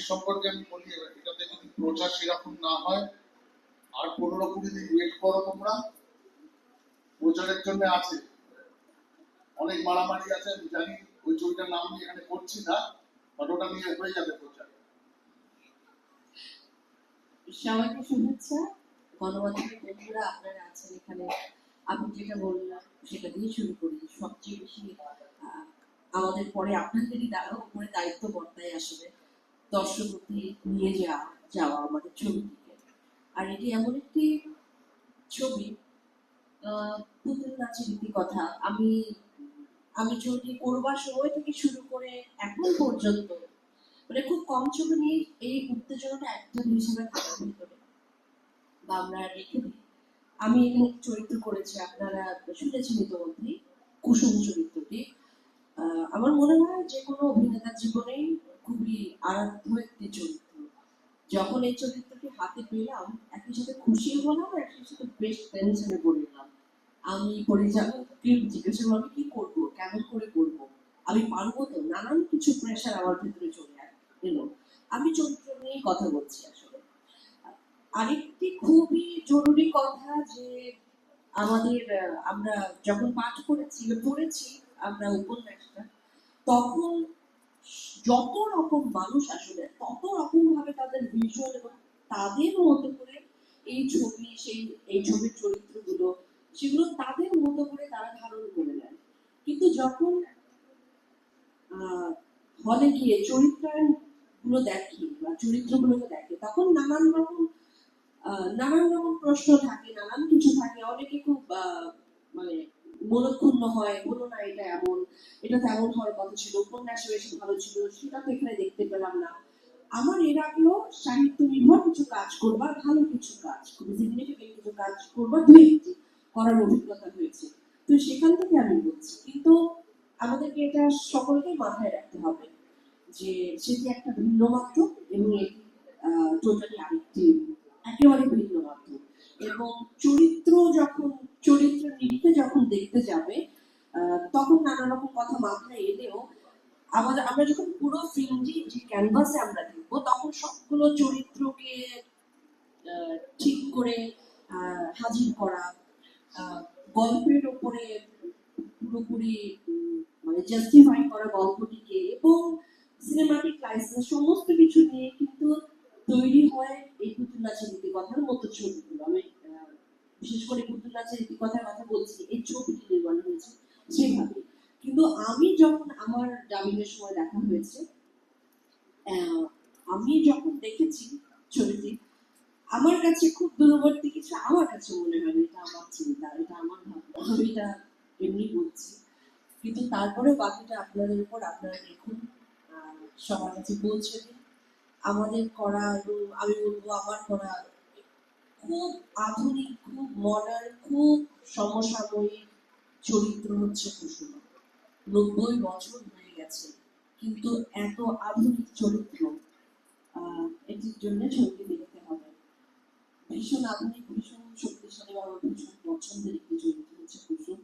সম্পর্কে আমি বলি, এটাতে যদি প্রচার সেরকম না হয় আর 15-20 দিন ওয়েট করো তোমরা। প্রচারের জন্য আছে, অনেক মারামারি আছে আমি জানি, ওই ছবিটার নাম নিয়ে এখানে করছি না, বাট ওটা নিয়ে হয়ে যাবে প্রচার। সবাইকে শুভেচ্ছা। গণমাধ্যমের বন্ধুরা আপনারা আছেন এখানে, আমি যেটা বললাম সেটা দিয়ে শুরু করি। সবচেয়ে বেশি আমাদের পরে আপনাদেরই উপরে দায়িত্ব বর্তায় আসবে দর্শককে নিয়ে যাওয়া আমাদের ছবিটিকে। আর এটি এমন একটি ছবি, পুতুল নাচের কথা। আমি ছবিটি করবার সময় থেকে শুরু করে এখন পর্যন্ত মানে খুব কম ছবি নিয়ে এই উত্তেজনাটা একটা হিসেবে থাকার ভিতরে বা আমরা রেখে দিই। আমি এখানে চরিত্র করেছি, আপনারা শুনেছেন ইতিমধ্যেই, কুসুম চরিত্রটি। আমার মনে হয় যে কোনো অভিনেতার জীবনেই খুবই আরাধ্য একটি চরিত্র। যখন এই চরিত্রটি হাতে পেলাম, একই সাথে খুশিও হলাম, একই সাথে বেশ টেনশনে পড়লাম। আমি পরিচালককে জিজ্ঞাসা করলাম আমি কি করবো, কেমন করে করবো, আমি পারবো তো? নানান কিছু প্রেশার আমার ভিতরে চলে এলো। আমি চরিত্র নিয়ে কথা বলছি আসলে। আরেকটি খুবই জরুরি কথা যে আমাদের আমরা যখন পাঠ পড়েছি আমরা উপন্যাসটা, তখন যত রকম মানুষ আসলে তত রকম ভাবে তাদের ভিজুয়াল এবং তাদের মতো করে এই ছবির চরিত্রগুলো সেগুলো তাদের মতো করে তারা ধারণ করে নেয়। কিন্তু যখন হলে গিয়ে চরিত্রায়ন গুলো দেখি বা চরিত্রগুলোকে দেখে, তখন নানান রকম প্রশ্ন থাকে, নানান কিছু থাকে। অনেকে খুব মানে মনক্ষুণ্ণ হয়, বলো না এটা এমন, এটা তেমন হওয়ার কথা ছিল, উপন্যাসে বেশি ভালো ছিল, সেটা তো এখানে দেখতে পেলাম না। আমার এর আগেও সাহিত্য নির্ভর কিছু কাজ করবার, ভালো কিছু কাজ, খুব সিগনিফিকেন্ট কিছু কাজ করবার করার অভিজ্ঞতা হয়েছে। তো সেখান থেকে আমি বলছি, কিন্তু আমাদেরকে এটা সকলকে মাথায় রাখতে হবে যে সেটি একটা ভিন্ন মাত্র এবং এটি টোটালি আরেকটি একেবারে ভিন্ন মাত্র। এবং চরিত্র নিরিখে যখন দেখতে যাবে, তখন নানা রকম কথা মাথায় এলেও আমরা যখন পুরো ফিল্মটি যে ক্যানভাসে আমরা দেখবো, তখন সবগুলো চরিত্রকে ঠিক করে হাজির করা, গল্পের উপরে পুরোপুরি মানে জাস্টিফাই করা গল্পটিকে, এবং সিনেমাটিক লাইসেন্স সমস্ত কিছু নিয়ে কিন্তু তৈরি হয় এই পুতুল নাচের কথার মতো ছবিগুলো। আমি বিশেষ করে পুতুল নাচের কথার কথা বলছি, এই ছবিটি নির্মাণ হয়েছে সেভাবে। কিন্তু আমি যখন আমার ডাবিংয়ের সময় দেখা হয়েছে, আমি যখন দেখেছি ছবিটি, আমার কাছে খুব দূরবর্তী কিছু আমার কাছে মনে হয় এটা আমার চিন্তা, এটা আমার ভাবনা, আমি এটা এমনি বলছি। কিন্তু তারপরে বাকিটা আপনাদের উপর, আপনারা দেখুন, সবার কাছে পৌঁছে দিন। আমাদের করা এবং আমি বলবো আমার করা খুব আধুনিক, খুব মডার্ন, খুব সমসাময়িক চরিত্র হচ্ছে কুসুম। 90 বছর হয়ে গেছে, কিন্তু এত আধুনিক চরিত্র, এটির জন্য ছবি দেখতে হবে। ভীষণ আধুনিক, ভীষণ শক্তিশালী, আমার ভীষণ পছন্দের একটি চরিত্র হচ্ছে কুসুম।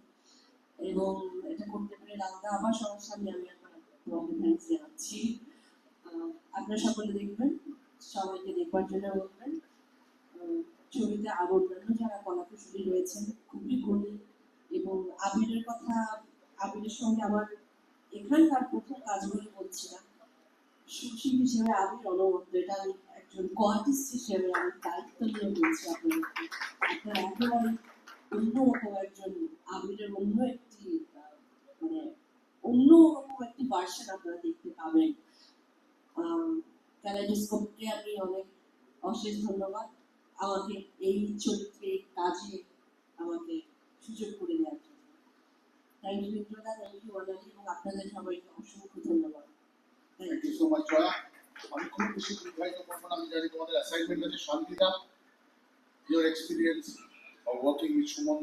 এবং এটা করতে পেরে আলাদা আমার সমস্যা আমি তোমাকে থ্যাংকস জানাচ্ছি। আপনারা সকলে দেখবেন, সবাইকে দেখবার জন্য বলবেন। ছবিতে আরো অন্যান্য যারা কলাকুশলী রয়েছেন খুবই গুণী, এবং আবিরের সঙ্গে আমার এখানকার প্রথম কাজ বলে বলছি না, সুশীল হিসেবে আবির অনবদ্য, এটা আমি একজন কোয়ার্টিস্ট হিসেবে আমি দায়িত্ব নিয়ে বলছি আপনাদেরকে। আপনারা একেবারে অন্যরকম একজন আবিরের অন্য একটি মানে অন্যরকম একটি ভার্সন আপনারা দেখতে পাবেন। ক্যালাইডোস্কোপকে আমি অনেক অশেষ ধন্যবাদ আমাকে এই চরিত্রে কাজে আমাকে সুযোগ করে দেওয়ার জন্য। থ্যাংক ইউ ইন্দ্রদা, থ্যাংক ইউ অনালি, এবং আপনাদের সবাইকে অসংখ্য ধন্যবাদ। Thank you so much Jaya. আমি খুব বেশি দীর্ঘায়িত করবো না, আমি জানি তোমাদের অ্যাসাইনমেন্ট আছে। শান্তিদা, your experience of working with Suman